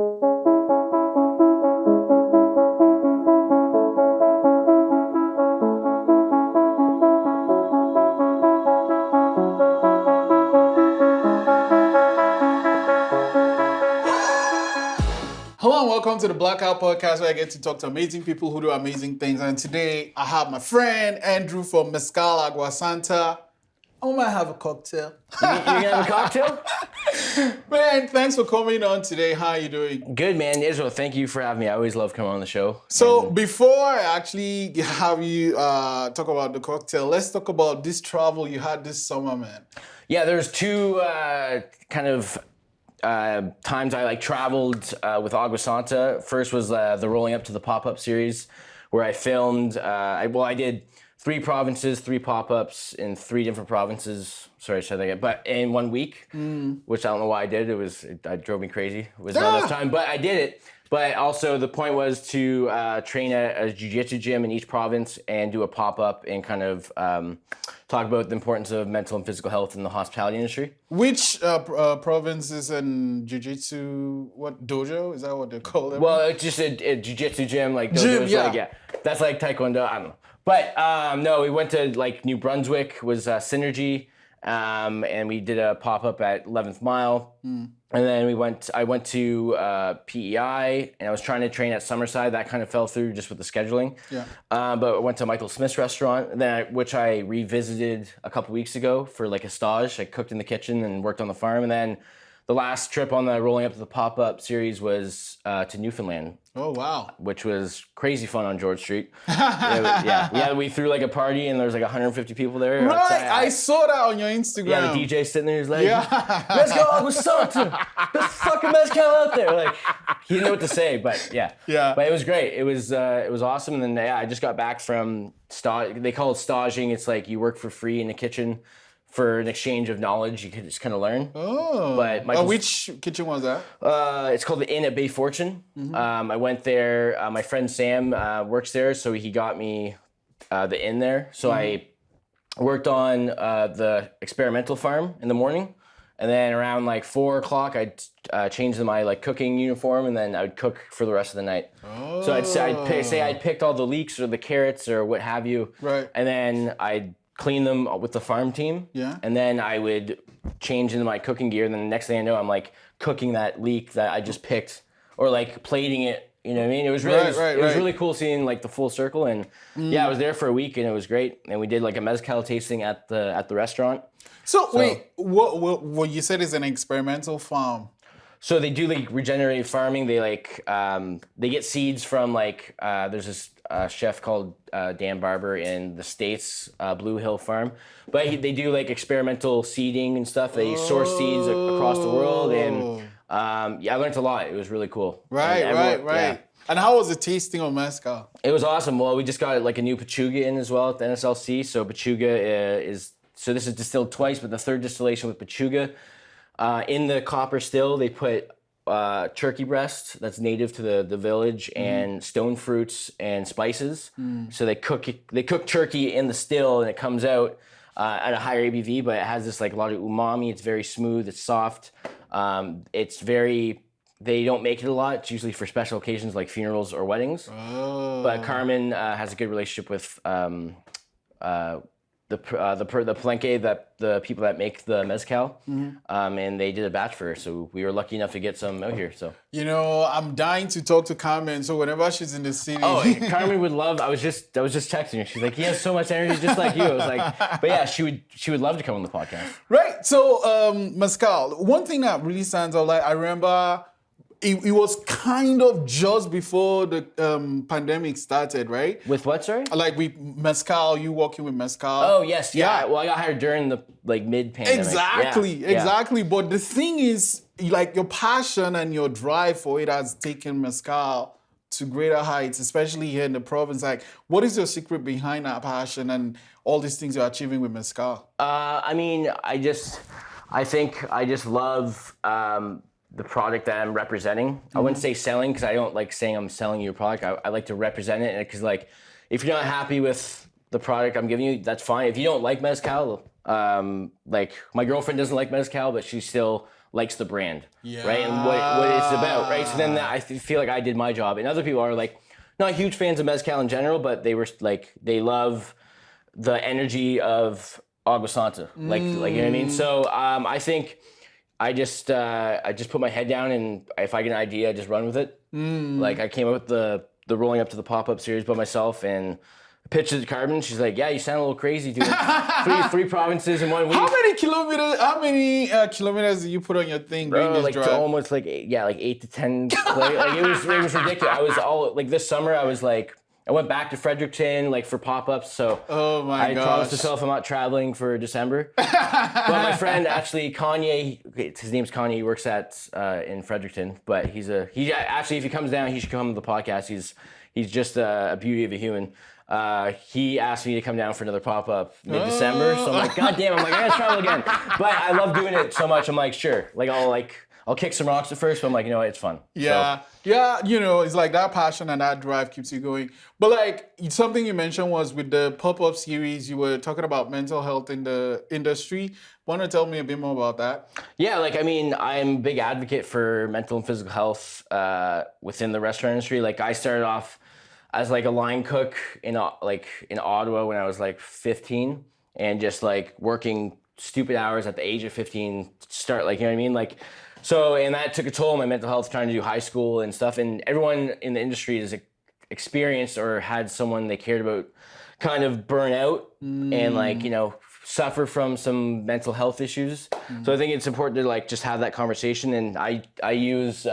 Hello and welcome to the Blackout Podcast, where I get to talk to amazing people who do amazing things. And today I have my friend Andrew from Mezcal, Agua Santa. I might have a cocktail. You gonna have a cocktail? Man, thanks for coming on today. How are you doing? Good, man. Israel, thank you for having me. I always love coming on the show. So before I actually have you talk about the cocktail, let's talk about this travel you had this summer, man. Yeah, there's two times I traveled with Agua Santa. First was the Rolling Up to the Pop-Up series, where I filmed. I did 3 provinces, 3 pop-ups in 3 different provinces. Sorry, said that again. But in 1 week, which I don't know why I did. It drove me crazy. It was not enough time, but I did it. But also the point was to train at a jiu-jitsu gym in each province and do a pop-up and kind of talk about the importance of mental and physical health in the hospitality industry. Which provinces and jiu-jitsu, what dojo? Is that what they call them? Well, it's just a jiu-jitsu gym. Gym, yeah. That's like Taekwondo, I don't know. But no, we went to New Brunswick, was Synergy, and we did a pop-up at 11th Mile. And then I went to PEI, and I was trying to train at Summerside. That kind of fell through just with the scheduling. Yeah. But I went to Michael Smith's restaurant, which I revisited a couple weeks ago for a stage. I cooked in the kitchen and worked on the farm. And then the last trip on the Rolling Up to the Pop-Up series was to Newfoundland. Oh, wow. Which was crazy fun on George Street. We threw a party and there was 150 people there. Right, I saw that on your Instagram. Yeah, the DJ sitting there, he's like, let's go, Agua Santa. Best fucking mezcal out there. He didn't know what to say, but yeah. But it was great. It was awesome. And then I just got back from they call it staging. It's you work for free in the kitchen for an exchange of knowledge. You can just kind of learn. Oh. But which kitchen was that? It's called the Inn at Bay Fortune. I went there. My friend Sam works there, so he got me the inn there. So I worked on the experimental farm in the morning. And then around 4 o'clock, I'd change to my cooking uniform, and then I would cook for the rest of the night. Oh. So I'd picked all the leeks or the carrots or what have you. Right. And then I'd clean them with the farm team. Yeah. And then I would change into my cooking gear. And then the next thing I know, I'm cooking that leek that I just picked, or plating it. You know what I mean? It was really it was really cool seeing the full circle. And I was there for a week and it was great. And we did a mezcal tasting at the restaurant. So wait, what you said is an experimental farm? So they do regenerative farming. They they get seeds from there's this chef called Dan Barber in the States, Blue Hill Farm, but they do experimental seeding and stuff. They source seeds across the world, and I learned a lot. It was really cool. Right. Yeah. And how was the tasting of mezcal? It was awesome. Well, we just got a new Pachuga in as well at the NSLC. So Pachuga this is distilled twice, but the third distillation with Pachuga. In the copper still, they put turkey breast that's native to the village and stone fruits and spices. So they cook turkey in the still, and it comes out at a higher ABV, but it has this a lot of umami. It's very smooth. It's soft. They don't make it a lot. It's usually for special occasions like funerals or weddings. Oh. But Carmen has a good relationship with the Palenque, that the people that make the mezcal, and they did a batch for her, so we were lucky enough to get some out here. So I'm dying to talk to Carmen. So whenever she's in the city, Carmen would love. I was just texting her. She's like, he has so much energy, just like you. I was like, but yeah, she would love to come on the podcast. Right. So mezcal. One thing that really stands out, I remember. It was kind of just before the pandemic started, right? With what, sorry? With mezcal, you working with mezcal. Oh, yes. Yeah. Well, I got hired during the mid-pandemic. Exactly. But the thing is, your passion and your drive for it has taken mezcal to greater heights, especially here in the province. What is your secret behind that passion and all these things you're achieving with mezcal? I think I just love the product that I'm representing. I wouldn't say selling, because I don't like saying I'm selling you a product. I like to represent it, because if you're not happy with the product I'm giving you, that's fine. If you don't like mezcal, my girlfriend doesn't like mezcal, but she still likes the brand, right? And what it's about, right? So then I feel like I did my job. And other people are like, not huge fans of Mezcal in general, but they were like, they love the energy of Agua Santa. Like, you know what I mean? So I think I just put my head down, and if I get an idea, I just run with it. Like I came up with the rolling up to the pop-up series by myself, and pitched it to Carbon. She's like, yeah, you sound a little crazy doing three provinces in 1 week. How many kilometers did you put on your thing during this like drive? to almost like 8 to 10. Like it was ridiculous. I was all like this summer. I was like, I went back to Fredericton like for pop-ups. So I promised myself I'm not traveling for December. But my friend actually Kanye, his name's Kanye. He works at in Fredericton. But he actually, if he comes down, he should come to the podcast. He's just a beauty of a human. He asked me to come down for another pop-up mid-December. So I'm like, God damn, I gotta travel again. But I love doing it so much. I'm like, sure. Like I'll kick some rocks at first, but I'm like, you know what, it's fun. Yeah. So. Yeah, it's like that passion and that drive keeps you going. But like something you mentioned was with the pop-up series, you were talking about mental health in the industry. Want to tell me a bit more about that? Yeah, I'm a big advocate for mental and physical health within the restaurant industry. Like I started off as like a line cook in Ottawa when I was like 15, and just like working stupid hours at the age of 15 start, like, you know what I mean? Like, so, and that took a toll on my mental health trying to do high school and stuff. And everyone in the industry has experienced or had someone they cared about kind of burn out and like, suffer from some mental health issues. So I think it's important to like just have that conversation. And I use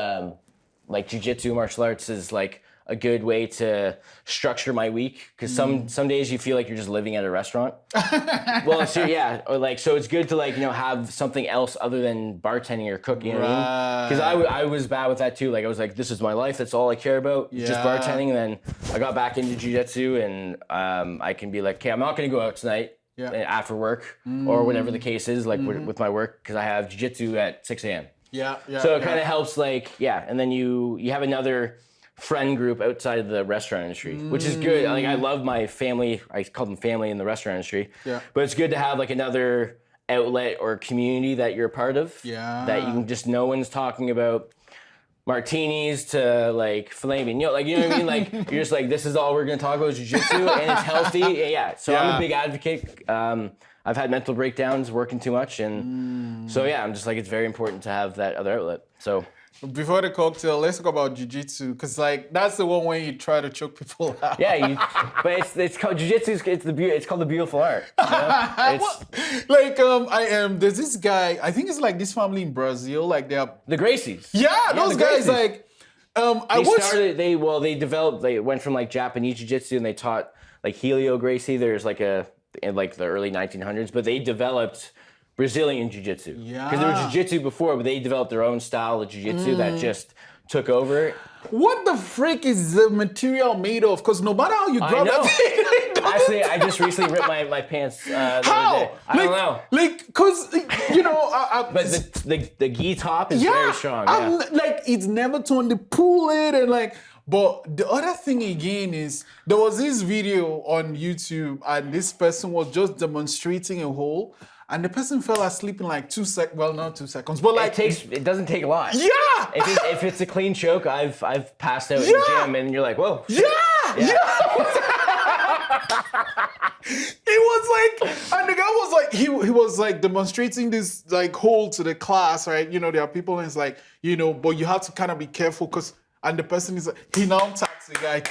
like jiu-jitsu, martial arts as like a good way to structure my week, because some days you feel like you're just living at a restaurant. Well, so yeah, or like, so it's good to like, have something else other than bartending or cooking. You know what I mean? Because I was bad with that too. Like I was like, this is my life. That's all I care about. Just bartending. And then I got back into jiu-jitsu, and I can be like, okay, I'm not going to go out tonight after work or whatever the case is, like with my work, because I have jiu-jitsu at 6 a.m. So it kind of helps, like, and then you have another friend group outside of the restaurant industry, which is good. Like I love my family. I call them family in the restaurant industry. But it's good to have like another outlet or community that you're a part of. That you can just, no one's talking about martinis to like filet mignon. Like, you know what I mean? Like you're just like, this is all we're gonna talk about is jiu-jitsu, and it's healthy. So I'm a big advocate. I've had mental breakdowns working too much, and so I'm just like, it's very important to have that other outlet. So before the cocktail, let's talk about jiu-jitsu, because like that's the one way you try to choke people out. But it's called jiu-jitsu. It's called the beautiful art. There's this guy. I think it's like this family in Brazil. Like they are the Gracies. Those guys. Gracies. They went from like Japanese jiu-jitsu, and they taught like Helio Gracie. There's like in like the early 1900s, but they developed Brazilian jiu-jitsu. Because there was jiu-jitsu before, but they developed their own style of jiu-jitsu that just took over. What the frick is the material made of? Because no matter how you grab it, actually, I just recently ripped my pants the other day. I don't know. Like, because, but the gi top is very strong. Like, it's never torn. They pull it and like... But the other thing again is, there was this video on YouTube, and this person was just demonstrating a hole, and the person fell asleep in like 2 seconds. Well, not 2 seconds, but like it doesn't take a lot. If it's a clean choke, I've passed out in the gym, and you're like, whoa. It was like, and the guy was like, he was like demonstrating this like hole to the class, right? There are people, and it's like, but you have to kind of be careful, because. And the person is like, he now taps the guy,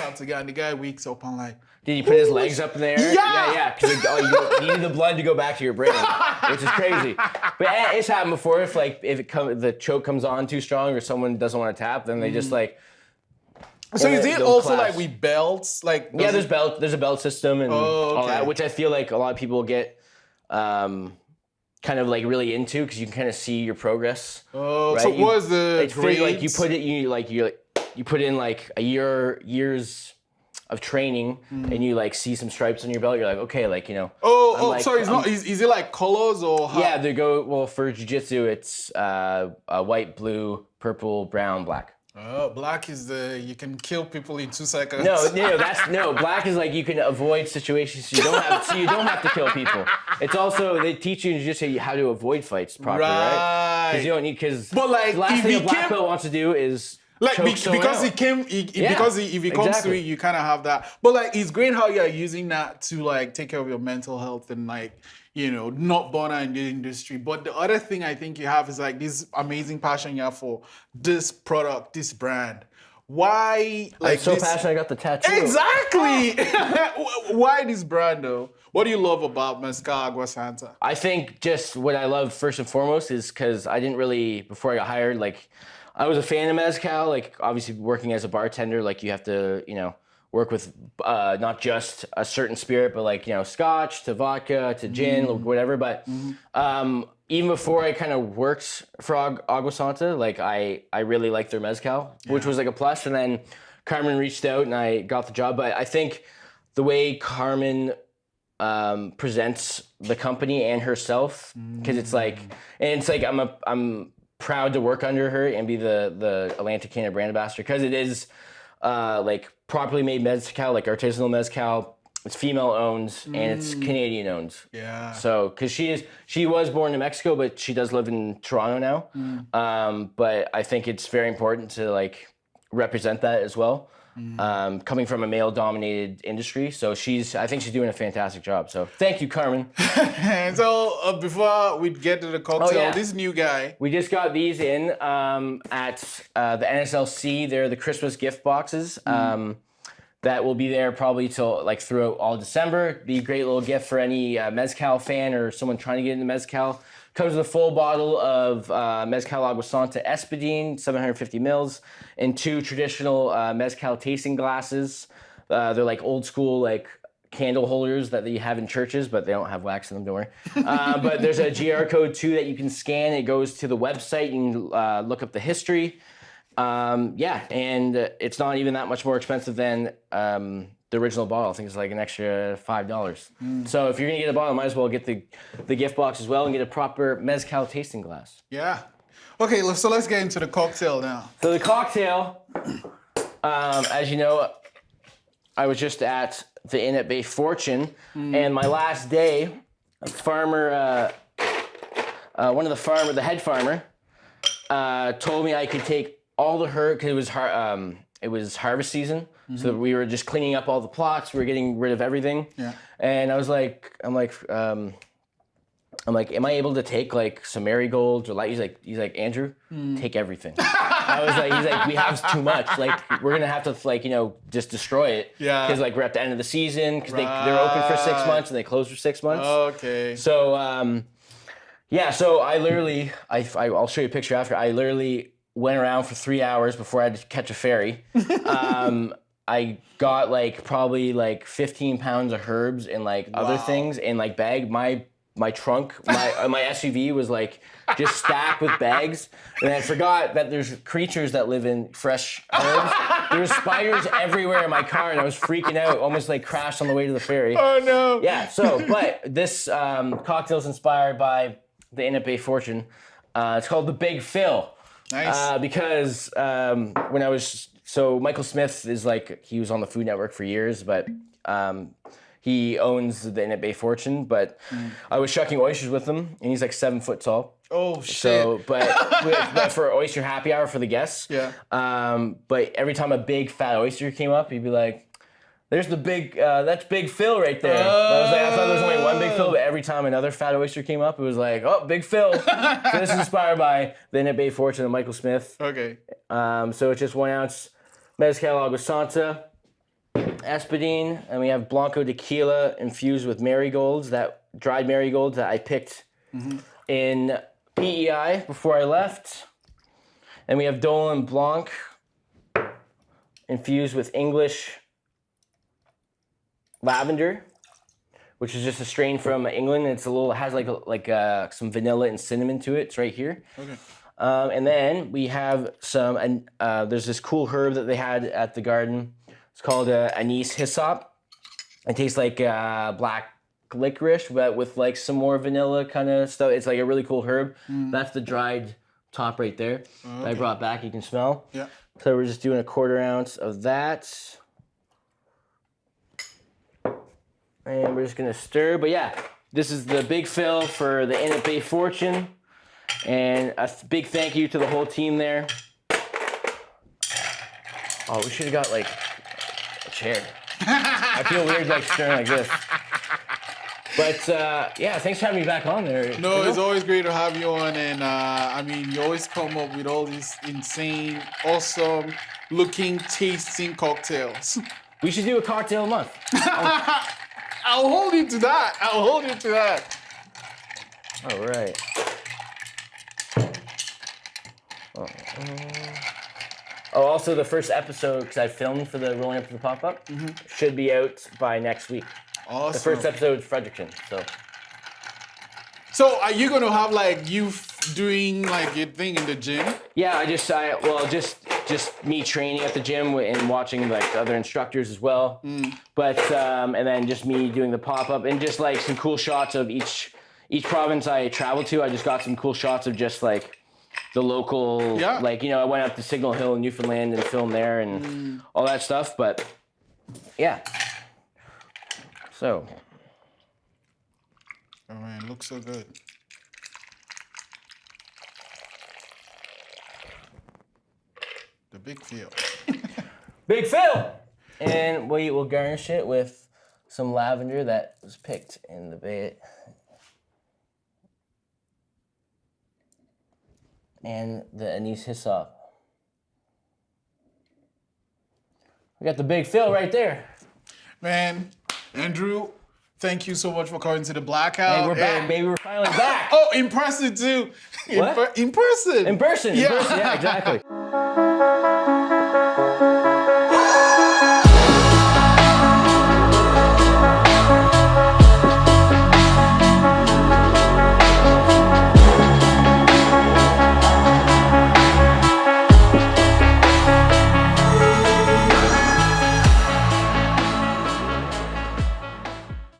and the guy wakes up and like... Did he put his legs up in the air? Yeah. Because you need the blood to go back to your brain, which is crazy. But it's happened before. If the choke comes on too strong, or someone doesn't want to tap, then they just like... So is it also collapse. Like with belts? Like there's a belt system and all that, which I feel like a lot of people get... kind of like really into, because you can kind of see your progress. Right? So what is the grades? Like you put in like years of training, and you like see some stripes on your belt. You're like, okay, like sorry, it's not. Is it like colors or? How? Yeah, they go. Well, for jiu-jitsu, it's white, blue, purple, brown, black. Oh, black is you can kill people in 2 seconds. No, black is like you can avoid situations so you don't have to kill people. It's also they teach you just how to avoid fights properly, right? Because you don't need But like, the last if thing he a black came- belt wants to do is Like choke someone because out. if he comes to it, you kind of have that. But like, it's great how you're using that to like take care of your mental health and like, you know, not burn out in the industry. But the other thing I think you have is like this amazing passion you have for this product, this brand. Why like I'm so this? passionate I got the tattoo. Exactly. Why this brand though? What do you love about Mezcal Agua Santa? I think just what I love first and foremost is because I didn't really, before I got hired, like I was a fan of Mezcal, like obviously working as a bartender, like you have to, you know, work with not just a certain spirit, but like, you know, scotch to vodka to gin, whatever. But even before I kind of worked for Agua Santa, like I really liked their Mezcal, which was like a plus. And then Carmen reached out and I got the job. But I think the way Carmen presents the company and herself, because it's like, and it's like I'm proud to work under her and be the Atlantic Canada brand ambassador, because it is like properly made mezcal, like artisanal mezcal. It's female owned and it's Canadian owned. Yeah. So, because she was born in Mexico, but she does live in Toronto now. But I think it's very important to like represent that as well. Coming from a male-dominated industry, so I think she's doing a fantastic job. So thank you, Carmen. And so before we get to the cocktail, this new guy. We just got these in at the NSLC. They're the Christmas gift boxes that will be there probably till like throughout all December. Be a great little gift for any Mezcal fan or someone trying to get into Mezcal. Comes with a full bottle of Mezcal Agua Santa Espadín, 750 mils, and 2 traditional Mezcal tasting glasses. They're like old school, like candle holders that you have in churches, but they don't have wax in them, don't worry. But there's a GR code too that you can scan. It goes to the website. You can look up the history. And it's not even that much more expensive than the original bottle. I think it's like an extra $5. So if you're gonna get a bottle, might as well get the gift box as well and get a proper Mezcal tasting glass. Yeah. Okay, so let's get into the cocktail now. So the cocktail, as you know, I was just at the Inn at Bay Fortune, and my last day, a farmer, the head farmer, told me I could take all the herb, because it was harvest season, so we were just cleaning up all the plots. We were getting rid of everything. Yeah. And I was like, am I able to take like some marigolds or like? He's like, Andrew, take everything. I was like, he's like, we have too much. Like, we're gonna have to like, you know, just destroy it. Yeah. Because like we're at the end of the season, because they're open for 6 months and they close for 6 months. Okay. So yeah. So I literally, I'll show you a picture after. I literally went around for 3 hours before I had to catch a ferry. I got like probably like 15 pounds of herbs and like other things in like bag. My trunk, my SUV was like just stacked with bags. And I forgot that there's creatures that live in fresh herbs. There was spiders everywhere in my car and I was freaking out, almost like crashed on the way to the ferry. Oh no. Yeah, so, but this cocktail is inspired by the Inn at Bay Fortune. It's called the Big Phil. Nice. Because when I was, so Micheal Smiths is like, he was on the Food Network for years, but he owns the Inn at Bay Fortune, but I was shucking oysters with him, and he's like 7 foot tall. Oh shit! So, but for oyster happy hour for the guests, yeah. But every time a big fat oyster came up, he'd be like, "There's the big, that's Big Phil right there." I thought there was only one Big Phil, but every time another fat oyster came up, it was like, "Oh, Big Phil." So this is inspired by the Inn at Bay Fortune and Micheal Smith. Okay. So it's just 1 ounce Mezcal Agua Santa Espadín, and we have Blanco tequila infused with marigolds, dried marigolds that I picked in PEI before I left. And we have Dolan Blanc infused with English lavender, which is just a strain from England. It's has like some vanilla and cinnamon to it. It's right here. Okay. And then we have some. There's this cool herb that they had at the garden. It's called anise hyssop. It tastes like black licorice, but with like some more vanilla kind of stuff. It's like a really cool herb. That's the dried top right there that I brought back. You can smell. Yeah. So we're just doing a 1/4 ounce of that. And we're just gonna stir, but yeah, this is the big fill for the Inn at Bay Fortune. And a big thank you to the whole team there. Oh, we should have got like a chair. I feel weird like stirring like this. But yeah, thanks for having me back on there. No, it's always great to have you on, and I mean, you always come up with all these insane, awesome looking, tasting cocktails. We should do a cocktail a month. I'll hold you to that. I'll hold you to that. All right. Oh, also the first episode, because I filmed for the Rolling Up to the Pop-Up, should be out by next week. Awesome. The first episode is Fredericton, so. So are you gonna have like you doing like your thing in the gym? Yeah, just me training at the gym and watching like the other instructors as well. But and then just me doing the pop-up and just like some cool shots of each province I travel to. I just got some cool shots of just like the local, like, you know, I went up to Signal Hill in Newfoundland and filmed there and all that stuff. But yeah, so. Oh man, it looks so good. The big feel. Big Phil! And we will garnish it with some lavender that was picked in the bay. And the anise hyssop. We got the Big Phil right there. Man, Andrew, thank you so much for coming to the Blackout. Hey, we're back, baby. We're finally back. Oh, in person too. What? In person. In person. Yeah. Yeah, exactly.